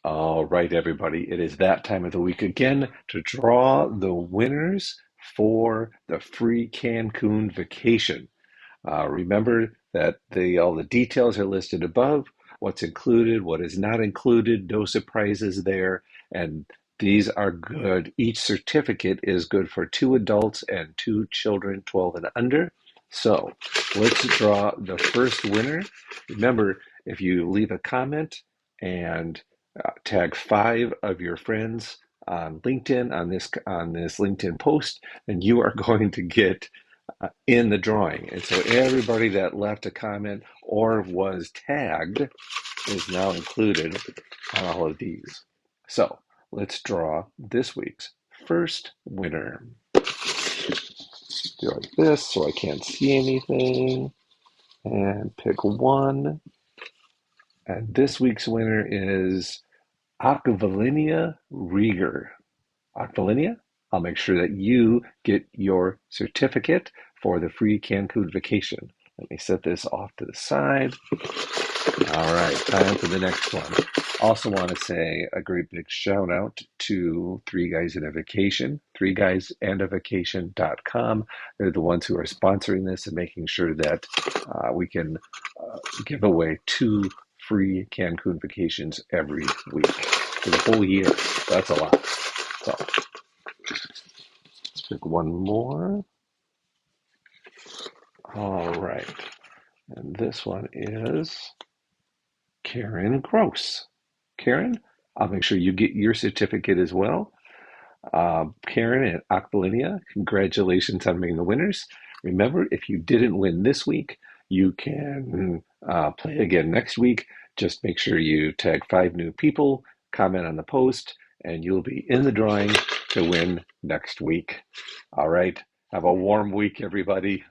All right, everybody. It is that time of the week again to draw the winners for the free Cancun vacation. Remember that all the details are listed above, what's included, what is not included, no surprises there, and these are good. Each certificate is good for 2 adults and 2 children, 12 and under. So let's draw the first winner. Remember, if you leave a comment and tag 5 of your friends on LinkedIn on this LinkedIn post, then you are going to get in the drawing. And so everybody that left a comment or was tagged is now included on all of these. So let's draw this week's first winner. Do like this so I can't see anything. And pick one. And this week's winner is Aquilinia Rieger. Aquilinia, I'll make sure that you get your certificate for the free Cancun vacation. Let me set this off to the side. All right, time for the next one. Also want to say a great big shout out to Three Guys and a Vacation, threeguysandavacation.com. They're the ones who are sponsoring this and making sure that we can give away 2 free Cancun vacations every week for the whole year. That's a lot. So let's pick one more. All right. And this one is Karen Gross. Karen, I'll make sure you get your certificate as well. Karen and Aquilinia, congratulations on being the winners. Remember, if you didn't win this week, you can play again next week. Just make sure you tag 5 new people, comment on the post, and you'll be in the drawing to win next week. All right. Have a warm week, everybody.